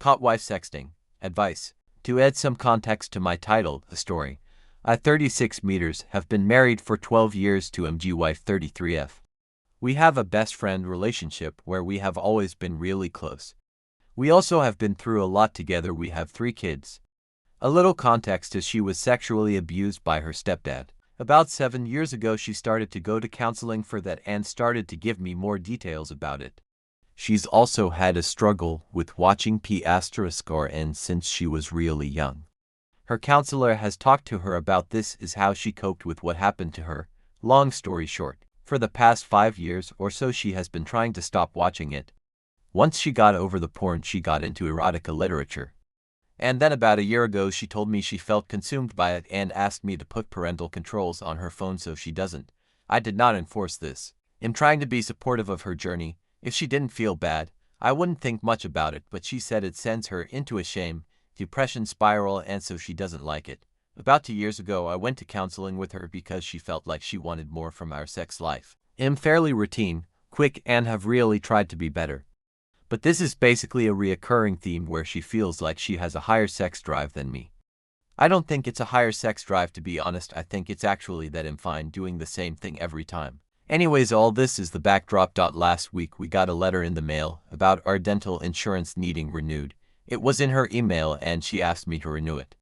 Caught wife sexting. Advice. To add some context to my title, a story. I 36 meters have been married for 12 years to MG wife 33F. We have a best friend relationship where we have always been really close. We also have been through a lot together. We have 3 kids. A little context is she was sexually abused by her stepdad. About 7 years ago she started to go to counseling for that and started to give me more details about it. She's also had a struggle with watching P***N since she was really young. Her counselor has talked to her about this is how she coped with what happened to her. Long story short, for the past 5 years or so she has been trying to stop watching it. Once she got over the porn she got into erotica literature. And then about a year ago she told me she felt consumed by it and asked me to put parental controls on her phone so she doesn't. I did not enforce this. I'm trying to be supportive of her journey. If she didn't feel bad, I wouldn't think much about it, but she said it sends her into a shame, depression spiral and so she doesn't like it. About 2 years ago I went to counseling with her because she felt like she wanted more from our sex life. I'm fairly routine, quick and have really tried to be better. But this is basically a reoccurring theme where she feels like she has a higher sex drive than me. I don't think it's a higher sex drive, to be honest. I think it's actually that I'm fine doing the same thing every time. Anyways, all this is the backdrop. Last week we got a letter in the mail about our dental insurance needing renewed. It was in her email and she asked me to renew it.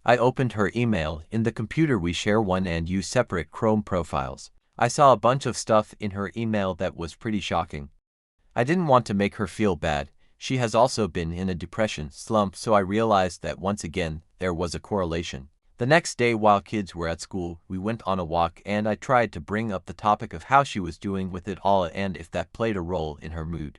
I opened her email. In the computer we share one and use separate Chrome profiles. I saw a bunch of stuff in her email that was pretty shocking. I didn't want to make her feel bad. She has also been in a depression slump, so I realized that once again there was a correlation. The next day while kids were at school, we went on a walk and I tried to bring up the topic of how she was doing with it all and if that played a role in her mood.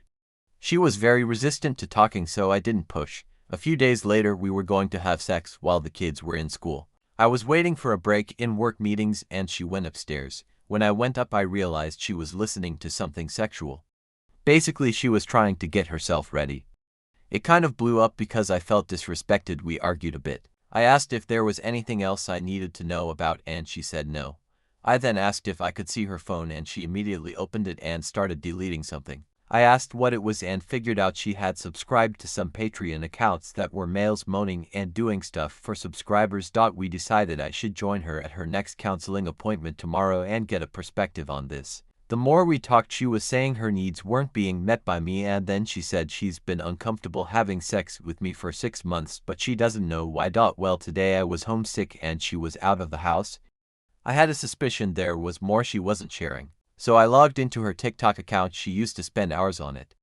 She was very resistant to talking, so I didn't push. A few days later we were going to have sex while the kids were in school. I was waiting for a break in work meetings and she went upstairs. When I went up I realized she was listening to something sexual. Basically she was trying to get herself ready. It kind of blew up because I felt disrespected. We argued a bit. I asked if there was anything else I needed to know about and she said no. I then asked if I could see her phone and she immediately opened it and started deleting something. I asked what it was and figured out she had subscribed to some Patreon accounts that were males moaning and doing stuff for subscribers. We decided I should join her at her next counseling appointment tomorrow and get a perspective on this. The more we talked she was saying her needs weren't being met by me and then she said she's been uncomfortable having sex with me for 6 months but she doesn't know why. Well, today I was homesick and she was out of the house. I had a suspicion there was more she wasn't sharing. So I logged into her TikTok account. She used to spend hours on it.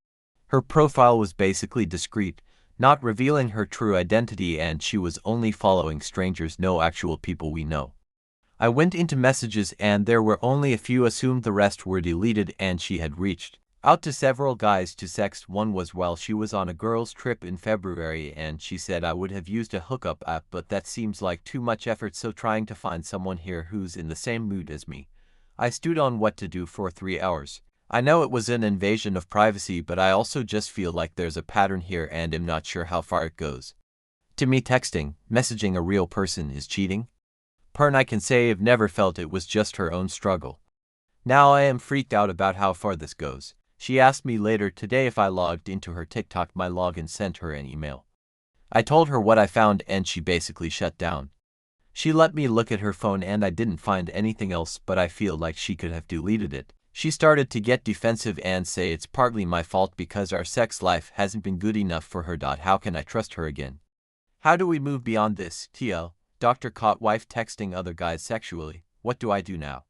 Her profile was basically discreet, not revealing her true identity, and she was only following strangers, no actual people we know. I went into messages and there were only a few, assumed the rest were deleted, and she had reached out to several guys to sext. One was while she was on a girls' trip in February and she said I would have used a hookup app but that seems like too much effort, so trying to find someone here who's in the same mood as me. I stewed on what to do for 3 hours. I know it was an invasion of privacy but I also just feel like there's a pattern here and I'm not sure how far it goes. To me texting, messaging a real person is cheating. I can say I've never felt it was just her own struggle. Now I am freaked out about how far this goes. She asked me later today if I logged into her TikTok. My login sent her an email. I told her what I found and she basically shut down. She let me look at her phone and I didn't find anything else, but I feel like she could have deleted it. She started to get defensive and say it's partly my fault because our sex life hasn't been good enough for her. How can I trust her again? How do we move beyond this? TL. Doctor caught wife texting other guys sexually. What do I do now?